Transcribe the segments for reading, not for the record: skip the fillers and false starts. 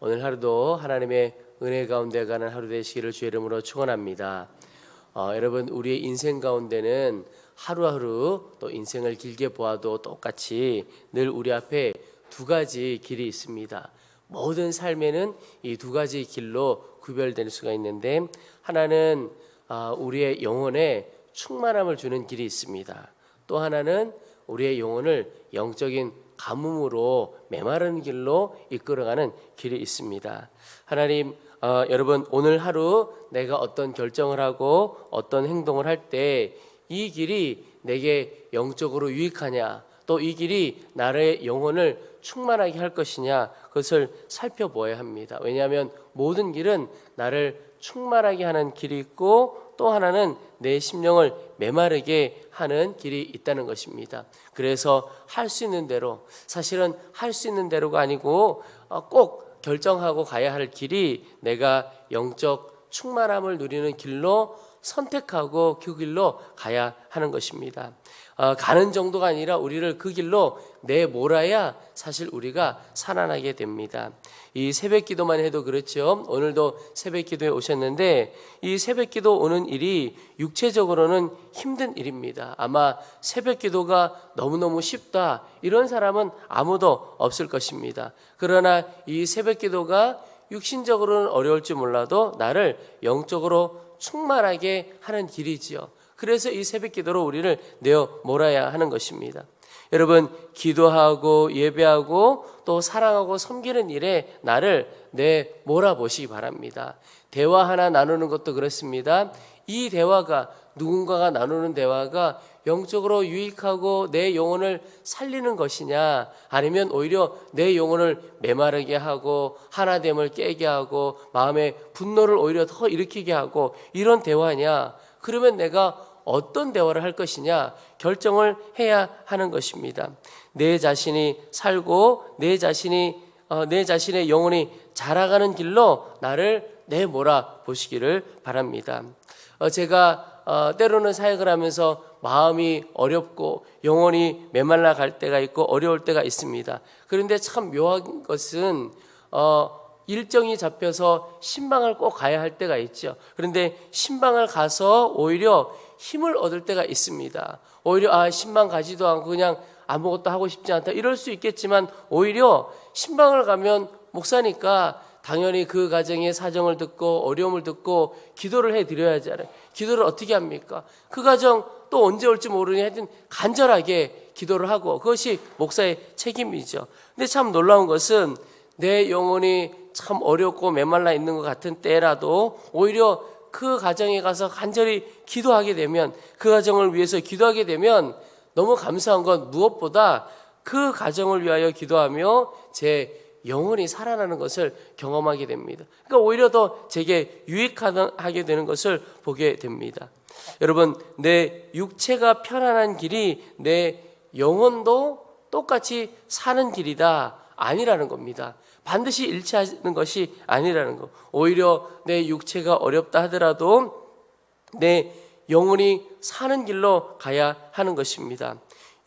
오늘 하루도 하나님의 은혜 가운데 가는 하루 되시기를 주의 이름으로 축원합니다. 여러분, 우리의 인생 가운데는 하루하루 또 인생을 길게 보아도 똑같이 늘 우리 앞에 두 가지 길이 있습니다. 모든 삶에는 이 두 가지 길로 구별될 수가 있는데, 하나는 우리의 영혼에 충만함을 주는 길이 있습니다. 또 하나는 우리의 영혼을 영적인 가뭄으로 메마른 길로 이끌어가는 길이 있습니다. 하나님, 여러분, 오늘 하루 내가 어떤 결정을 하고 어떤 행동을 할 때 이 길이 내게 영적으로 유익하냐, 또 이 길이 나의 영혼을 충만하게 할 것이냐, 그것을 살펴보아야 합니다. 왜냐하면 모든 길은 나를 충만하게 하는 길이 있고, 또 하나는 내 심령을 메마르게 하는 길이 있다는 것입니다. 그래서 할 수 있는 대로, 사실은 할 수 있는 대로가 아니고 꼭 결정하고 가야 할 길이 내가 영적 충만함을 누리는 길로 선택하고 그 길로 가야 하는 것입니다. 가는 정도가 아니라 우리를 그 길로 내몰아야 사실 우리가 살아나게 됩니다. 이 새벽 기도만 해도 그렇죠. 오늘도 새벽 기도에 오셨는데, 이 새벽 기도 오는 일이 육체적으로는 힘든 일입니다. 아마 새벽 기도가 너무너무 쉽다, 이런 사람은 아무도 없을 것입니다. 그러나 이 새벽 기도가 육신적으로는 어려울지 몰라도 나를 영적으로 충만하게 하는 길이지요. 그래서 이 새벽 기도로 우리를 내어 몰아야 하는 것입니다. 여러분, 기도하고 예배하고 또 사랑하고 섬기는 일에 나를 내 몰아보시기 바랍니다. 대화 하나 나누는 것도 그렇습니다. 이 대화가, 누군가가 나누는 대화가 영적으로 유익하고 내 영혼을 살리는 것이냐, 아니면 오히려 내 영혼을 메마르게 하고 하나됨을 깨게 하고 마음의 분노를 오히려 더 일으키게 하고 이런 대화냐, 그러면 내가 어떤 대화를 할 것이냐 결정을 해야 하는 것입니다. 내 자신이 살고 내 자신의 영혼이 자라가는 길로 나를 내몰아 보시기를 바랍니다. 제가 때로는 사역을 하면서 마음이 어렵고 영혼이 메말라 갈 때가 있고 어려울 때가 있습니다. 그런데 참 묘한 것은 일정이 잡혀서 신방을 꼭 가야 할 때가 있죠. 그런데 신방을 가서 오히려 힘을 얻을 때가 있습니다. 오히려 신방 가지도 않고 그냥 아무것도 하고 싶지 않다, 이럴 수 있겠지만, 오히려 신방을 가면 목사니까 당연히 그 가정의 사정을 듣고 어려움을 듣고 기도를 해드려야지 않아요. 기도를 어떻게 합니까? 그 가정 또 언제 올지 모르니 하여튼 간절하게 기도를 하고, 그것이 목사의 책임이죠. 근데 참 놀라운 것은 내 영혼이 참 어렵고 메말라 있는 것 같은 때라도 오히려 그 가정에 가서 간절히 기도하게 되면, 그 가정을 위해서 기도하게 되면 너무 감사한 건 무엇보다 그 가정을 위하여 기도하며 제 영혼이 살아나는 것을 경험하게 됩니다. 그러니까 오히려 더 제게 유익하게 되는 것을 보게 됩니다. 여러분, 내 육체가 편안한 길이 내 영혼도 똑같이 사는 길이다, 아니라는 겁니다. 반드시 일치하는 것이 아니라는 것. 오히려 내 육체가 어렵다 하더라도 내 영혼이 사는 길로 가야 하는 것입니다.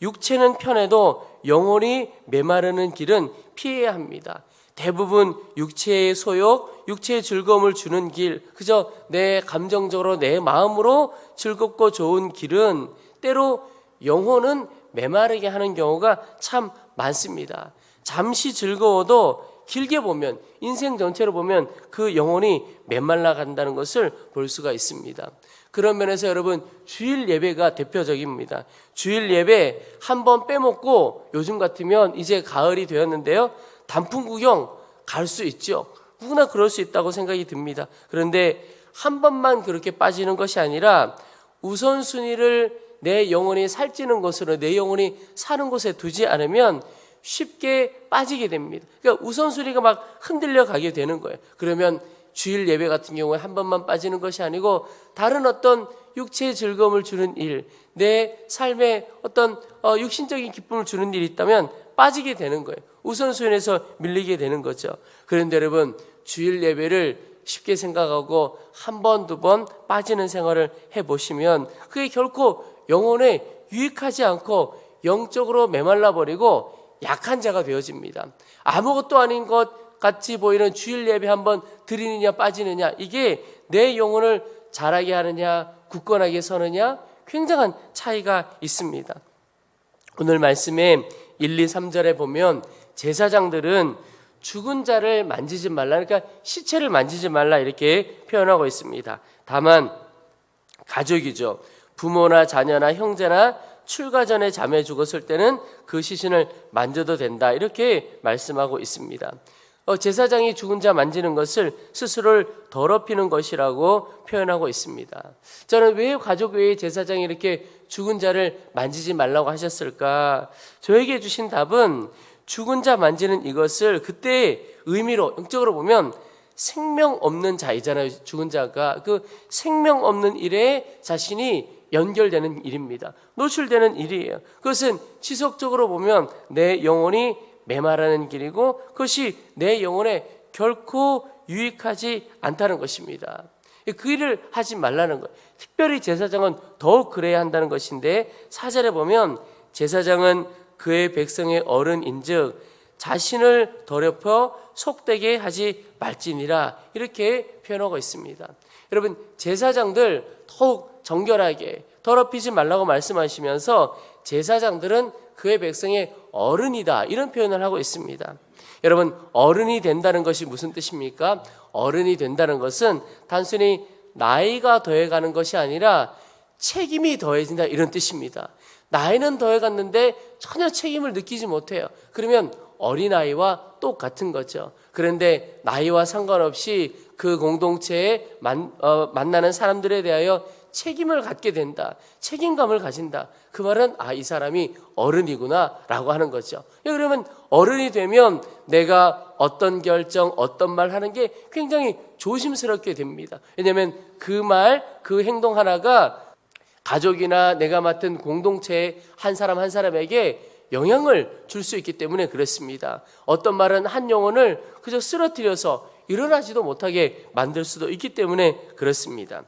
육체는 편해도 영혼이 메마르는 길은 피해야 합니다. 대부분 육체의 소욕, 육체의 즐거움을 주는 길, 그저 내 감정적으로 내 마음으로 즐겁고 좋은 길은 때로 영혼은 메마르게 하는 경우가 참 많습니다. 잠시 즐거워도 길게 보면, 인생 전체로 보면 그 영혼이 메말라 간다는 것을 볼 수가 있습니다. 그런 면에서 여러분, 주일 예배가 대표적입니다. 주일 예배 한번 빼먹고, 요즘 같으면 이제 가을이 되었는데요, 단풍 구경 갈 수 있죠. 누구나 그럴 수 있다고 생각이 듭니다. 그런데 한 번만 그렇게 빠지는 것이 아니라 우선순위를 내 영혼이 살찌는 곳으로, 내 영혼이 사는 곳에 두지 않으면 쉽게 빠지게 됩니다. 그러니까 우선순위가 막 흔들려 가게 되는 거예요. 그러면 주일 예배 같은 경우에 한 번만 빠지는 것이 아니고 다른 어떤 육체의 즐거움을 주는 일, 내 삶에 어떤 육신적인 기쁨을 주는 일이 있다면 빠지게 되는 거예요. 우선순위에서 밀리게 되는 거죠. 그런데 여러분, 주일 예배를 쉽게 생각하고 한 번, 두 번 빠지는 생활을 해보시면 그게 결코 영혼에 유익하지 않고 영적으로 메말라 버리고 약한 자가 되어집니다. 아무것도 아닌 것 같이 보이는 주일 예배 한번 드리느냐 빠지느냐, 이게 내 영혼을 자라게 하느냐 굳건하게 서느냐 굉장한 차이가 있습니다. 오늘 말씀에 1, 2, 3절에 보면 제사장들은 죽은 자를 만지지 말라, 그러니까 시체를 만지지 말라 이렇게 표현하고 있습니다. 다만 가족이죠. 부모나 자녀나 형제나 출가 전에 자매 죽었을 때는 그 시신을 만져도 된다 이렇게 말씀하고 있습니다. 제사장이 죽은 자 만지는 것을 스스로를 더럽히는 것이라고 표현하고 있습니다. 저는 왜 가족 외에 제사장이 이렇게 죽은 자를 만지지 말라고 하셨을까? 저에게 주신 답은 죽은 자 만지는 이것을 그때의 의미로 영적으로 보면 생명 없는 자이잖아요. 죽은 자가 그 생명 없는 일에 자신이 연결되는 일입니다. 노출되는 일이에요. 그것은 지속적으로 보면 내 영혼이 메마르는 길이고 그것이 내 영혼에 결코 유익하지 않다는 것입니다. 그 일을 하지 말라는 거예요. 특별히 제사장은 더욱 그래야 한다는 것인데 4절에 보면 제사장은 그의 백성의 어른인즉 자신을 더럽혀 속되게 하지 말지니라 이렇게 표현하고 있습니다. 여러분 제사장들 더욱 정결하게 더럽히지 말라고 말씀하시면서 제사장들은 그의 백성의 어른이다 이런 표현을 하고 있습니다. 여러분 어른이 된다는 것이 무슨 뜻입니까? 어른이 된다는 것은 단순히 나이가 더해가는 것이 아니라 책임이 더해진다 이런 뜻입니다. 나이는 더해갔는데 전혀 책임을 느끼지 못해요. 그러면 어린아이와 똑같은 거죠. 그런데 나이와 상관없이 그 공동체에 만나는 사람들에 대하여 책임을 갖게 된다. 책임감을 가진다. 그 말은 이 사람이 어른이구나 라고 하는 거죠. 그러면 어른이 되면 내가 어떤 결정, 어떤 말 하는 게 굉장히 조심스럽게 됩니다. 왜냐하면 그 말, 그 행동 하나가 가족이나 내가 맡은 공동체의 한 사람 한 사람에게 영향을 줄 수 있기 때문에 그렇습니다. 어떤 말은 한 영혼을 그저 쓰러뜨려서 일어나지도 못하게 만들 수도 있기 때문에 그렇습니다.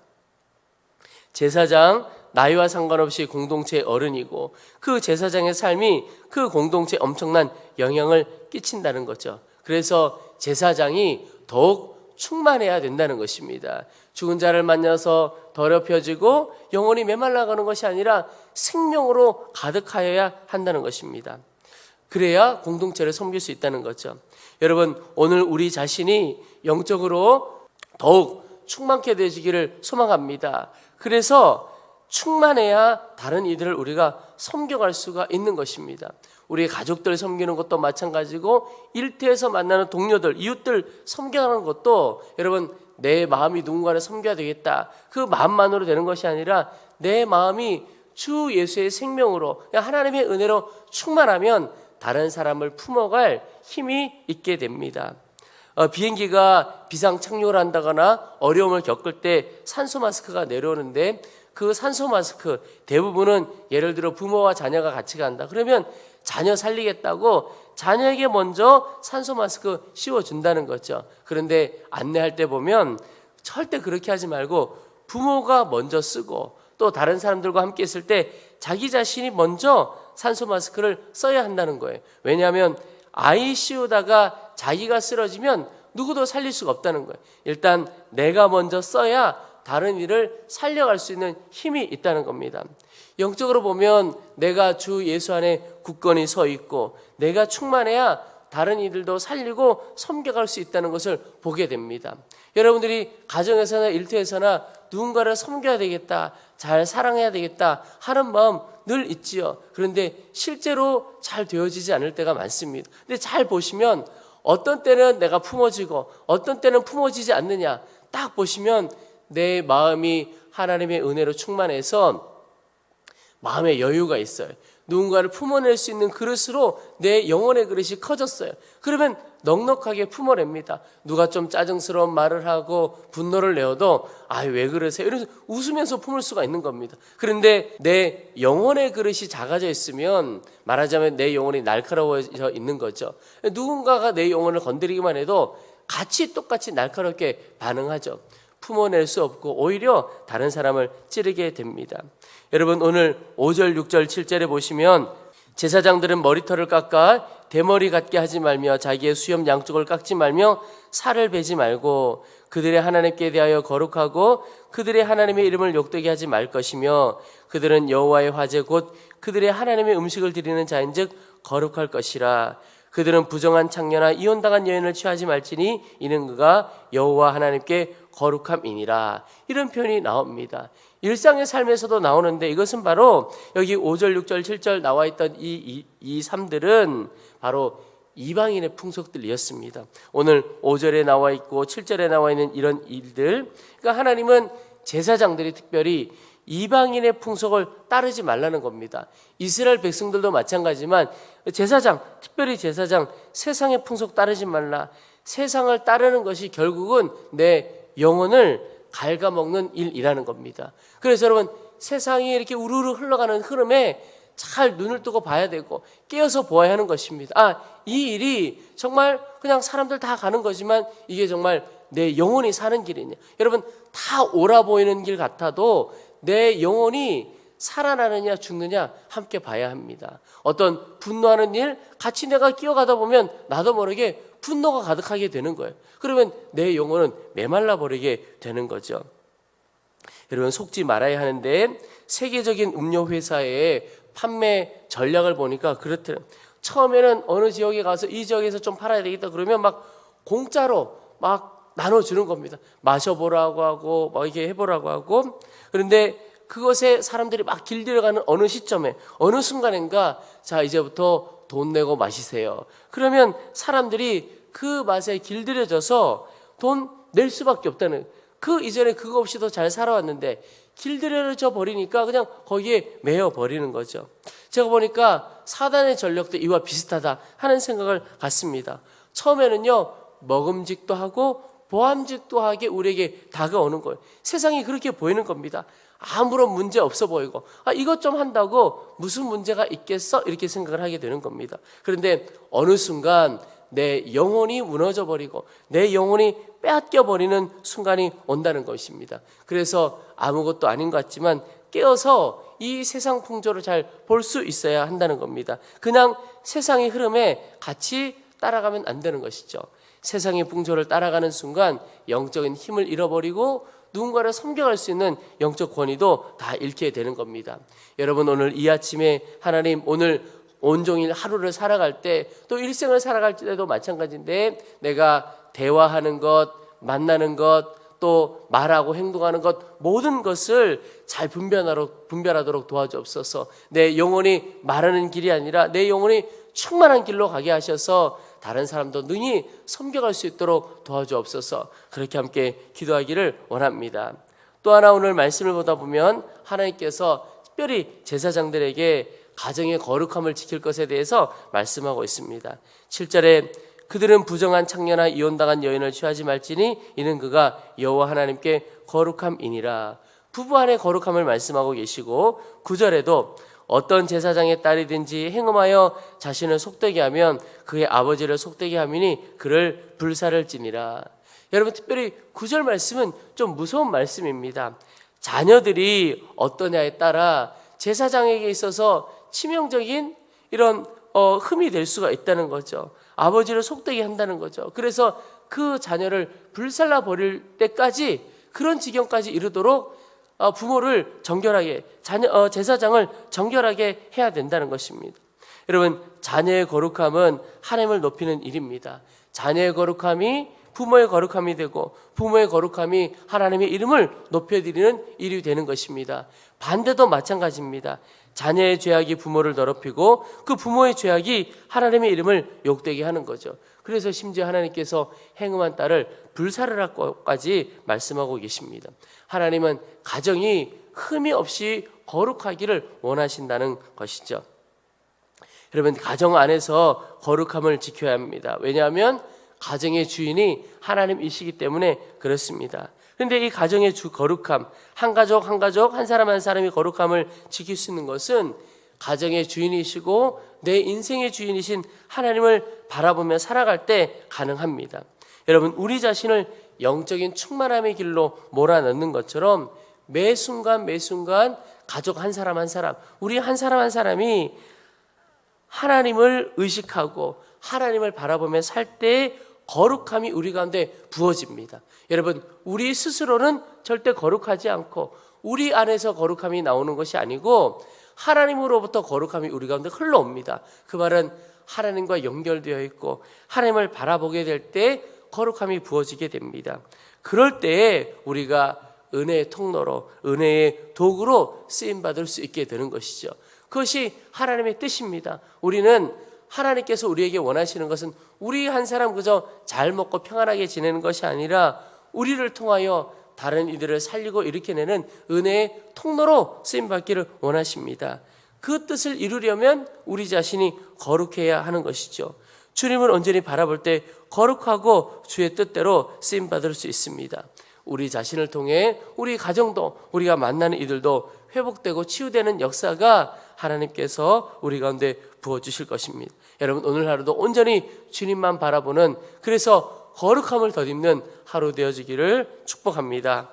제사장, 나이와 상관없이 공동체의 어른이고 그 제사장의 삶이 그 공동체에 엄청난 영향을 끼친다는 거죠. 그래서 제사장이 더욱 충만해야 된다는 것입니다. 죽은 자를 만나서 더럽혀지고 영혼이 메말라가는 것이 아니라 생명으로 가득하여야 한다는 것입니다. 그래야 공동체를 섬길 수 있다는 거죠. 여러분 오늘 우리 자신이 영적으로 더욱 충만케 되시기를 소망합니다. 그래서 충만해야 다른 이들을 우리가 섬겨갈 수가 있는 것입니다. 우리 가족들 섬기는 것도 마찬가지고 일터에서 만나는 동료들, 이웃들 섬겨가는 것도 여러분 내 마음이 누군가를 섬겨야 되겠다. 그 마음만으로 되는 것이 아니라 내 마음이 주 예수의 생명으로 하나님의 은혜로 충만하면 다른 사람을 품어갈 힘이 있게 됩니다. 비행기가 비상 착륙을 한다거나 어려움을 겪을 때 산소 마스크가 내려오는데 그 산소 마스크 대부분은 예를 들어 부모와 자녀가 같이 간다. 그러면 자녀 살리겠다고 자녀에게 먼저 산소 마스크 씌워준다는 거죠. 그런데 안내할 때 보면 절대 그렇게 하지 말고 부모가 먼저 쓰고 또 다른 사람들과 함께 있을 때 자기 자신이 먼저 산소 마스크를 써야 한다는 거예요. 왜냐하면 아이 씌우다가 자기가 쓰러지면 누구도 살릴 수가 없다는 거예요. 일단 내가 먼저 써야 다른 일을 살려갈 수 있는 힘이 있다는 겁니다. 영적으로 보면 내가 주 예수 안에 굳건히 서 있고 내가 충만해야 다른 이들도 살리고 섬겨갈 수 있다는 것을 보게 됩니다. 여러분들이 가정에서나 일터에서나 누군가를 섬겨야 되겠다, 잘 사랑해야 되겠다 하는 마음 늘 있지요. 그런데 실제로 잘 되어지지 않을 때가 많습니다. 근데 잘 보시면 어떤 때는 내가 품어지고 어떤 때는 품어지지 않느냐 딱 보시면 내 마음이 하나님의 은혜로 충만해서 마음에 여유가 있어요. 누군가를 품어낼 수 있는 그릇으로 내 영혼의 그릇이 커졌어요. 그러면 넉넉하게 품어냅니다. 누가 좀 짜증스러운 말을 하고 분노를 내어도 왜 그러세요? 이러면서 웃으면서 품을 수가 있는 겁니다. 그런데 내 영혼의 그릇이 작아져 있으면 말하자면 내 영혼이 날카로워져 있는 거죠. 누군가가 내 영혼을 건드리기만 해도 같이 똑같이 날카롭게 반응하죠. 품어낼 수 없고 오히려 다른 사람을 찌르게 됩니다. 여러분 오늘 5절, 6절, 7절에 보시면 제사장들은 머리털을 깎아 대머리 같게 하지 말며 자기의 수염 양쪽을 깎지 말며 살을 베지 말고 그들의 하나님께 대하여 거룩하고 그들의 하나님의 이름을 욕되게 하지 말 것이며 그들은 여호와의 화제 곧 그들의 하나님의 음식을 드리는 자인즉 거룩할 것이라. 그들은 부정한 창녀나 이혼당한 여인을 취하지 말지니 이는 그가 여호와 하나님께 거룩함이니라. 이런 표현이 나옵니다. 일상의 삶에서도 나오는데 이것은 바로 여기 5절, 6절, 7절 나와 있던 이 삶들은 바로 이방인의 풍속들이었습니다. 오늘 5절에 나와 있고 7절에 나와 있는 이런 일들, 그러니까 하나님은 제사장들이 특별히 이방인의 풍속을 따르지 말라는 겁니다. 이스라엘 백성들도 마찬가지지만 제사장, 특별히 제사장, 세상의 풍속 따르지 말라. 세상을 따르는 것이 결국은 내 영혼을 갉아먹는 일이라는 겁니다. 그래서 여러분, 세상이 이렇게 우르르 흘러가는 흐름에 잘 눈을 뜨고 봐야 되고 깨어서 보아야 하는 것입니다. 이 일이 정말 그냥 사람들 다 가는 거지만 이게 정말 내 영혼이 사는 길이냐. 여러분, 다 옳아 보이는 길 같아도 내 영혼이 살아나느냐 죽느냐 함께 봐야 합니다. 어떤 분노하는 일 같이 내가 끼어가다 보면 나도 모르게 분노가 가득하게 되는 거예요. 그러면 내 영혼은 메말라 버리게 되는 거죠. 여러분, 속지 말아야 하는데 세계적인 음료 회사의 판매 전략을 보니까 그렇더라고요. 처음에는 어느 지역에 가서 이 지역에서 좀 팔아야 되겠다 그러면 막 공짜로 막 나눠주는 겁니다. 마셔보라고 하고 막 이렇게 해보라고 하고. 그런데 그것에 사람들이 막 길들여가는 어느 시점에 어느 순간인가 자 이제부터 돈 내고 마시세요. 그러면 사람들이 그 맛에 길들여져서 돈 낼 수밖에 없다는, 그 이전에 그거 없이도 잘 살아왔는데 길들여져 버리니까 그냥 거기에 매여 버리는 거죠. 제가 보니까 사단의 전력도 이와 비슷하다 하는 생각을 갖습니다. 처음에는요 먹음직도 하고 보암직도하게 우리에게 다가오는 거예요. 세상이 그렇게 보이는 겁니다. 아무런 문제 없어 보이고 이것 좀 한다고 무슨 문제가 있겠어? 이렇게 생각을 하게 되는 겁니다. 그런데 어느 순간 내 영혼이 무너져 버리고 내 영혼이 빼앗겨 버리는 순간이 온다는 것입니다. 그래서 아무것도 아닌 것 같지만 깨어서 이 세상 풍조를 잘 볼 수 있어야 한다는 겁니다. 그냥 세상의 흐름에 같이 따라가면 안 되는 것이죠. 세상의 풍조를 따라가는 순간 영적인 힘을 잃어버리고 누군가를 섬겨갈 수 있는 영적 권위도 다 잃게 되는 겁니다. 여러분, 오늘 이 아침에 하나님 오늘 온종일 하루를 살아갈 때 또 일생을 살아갈 때도 마찬가지인데 내가 대화하는 것, 만나는 것, 또 말하고 행동하는 것 모든 것을 잘 분별하도록 도와주옵소서. 내 영혼이 마르는 길이 아니라 내 영혼이 충만한 길로 가게 하셔서 다른 사람도 능히 섬겨갈 수 있도록 도와주옵소서. 그렇게 함께 기도하기를 원합니다. 또 하나 오늘 말씀을 보다 보면 하나님께서 특별히 제사장들에게 가정의 거룩함을 지킬 것에 대해서 말씀하고 있습니다. 7절에 그들은 부정한 창녀나 이혼당한 여인을 취하지 말지니 이는 그가 여호와 하나님께 거룩함이니라. 부부 안의 거룩함을 말씀하고 계시고 9절에도 어떤 제사장의 딸이든지 행음하여 자신을 속되게 하면 그의 아버지를 속되게 함이니 그를 불살을 지니라. 여러분, 특별히 9절 말씀은 좀 무서운 말씀입니다. 자녀들이 어떠냐에 따라 제사장에게 있어서 치명적인 이런 흠이 될 수가 있다는 거죠. 아버지를 속되게 한다는 거죠. 그래서 그 자녀를 불살라 버릴 때까지 그런 지경까지 이르도록 부모를 정결하게 제사장을 정결하게 해야 된다는 것입니다. 여러분, 자녀의 거룩함은 하나님을 높이는 일입니다. 자녀의 거룩함이 부모의 거룩함이 되고 부모의 거룩함이 하나님의 이름을 높여드리는 일이 되는 것입니다. 반대도 마찬가지입니다. 자녀의 죄악이 부모를 더럽히고 그 부모의 죄악이 하나님의 이름을 욕되게 하는 거죠. 그래서 심지어 하나님께서 행음한 딸을 불살을 할 것까지 말씀하고 계십니다. 하나님은 가정이 흠이 없이 거룩하기를 원하신다는 것이죠. 여러분, 가정 안에서 거룩함을 지켜야 합니다. 왜냐하면 가정의 주인이 하나님이시기 때문에 그렇습니다. 그런데 이 가정의 거룩함, 한 가족 한 사람 한 사람이 거룩함을 지킬 수 있는 것은 가정의 주인이시고 내 인생의 주인이신 하나님을 바라보며 살아갈 때 가능합니다. 여러분, 우리 자신을 영적인 충만함의 길로 몰아넣는 것처럼 매 순간 가족 한 사람 우리 한 사람 한 사람이 하나님을 의식하고 하나님을 바라보며 살 때 거룩함이 우리 가운데 부어집니다. 여러분, 우리 스스로는 절대 거룩하지 않고 우리 안에서 거룩함이 나오는 것이 아니고 하나님으로부터 거룩함이 우리 가운데 흘러옵니다. 그 말은 하나님과 연결되어 있고 하나님을 바라보게 될 때 거룩함이 부어지게 됩니다. 그럴 때에 우리가 은혜의 통로로, 은혜의 도구로 쓰임받을 수 있게 되는 것이죠. 그것이 하나님의 뜻입니다. 우리는 하나님께서 우리에게 원하시는 것은 우리 한 사람 그저 잘 먹고 평안하게 지내는 것이 아니라 우리를 통하여 다른 이들을 살리고 일으켜내는 은혜의 통로로 쓰임받기를 원하십니다. 그 뜻을 이루려면 우리 자신이 거룩해야 하는 것이죠. 주님을 온전히 바라볼 때 거룩하고 주의 뜻대로 쓰임받을 수 있습니다. 우리 자신을 통해 우리 가정도, 우리가 만나는 이들도 회복되고 치유되는 역사가 하나님께서 우리 가운데 부어주실 것입니다. 여러분, 오늘 하루도 온전히 주님만 바라보는, 그래서 거룩함을 덧입는 하루 되어지기를 축복합니다.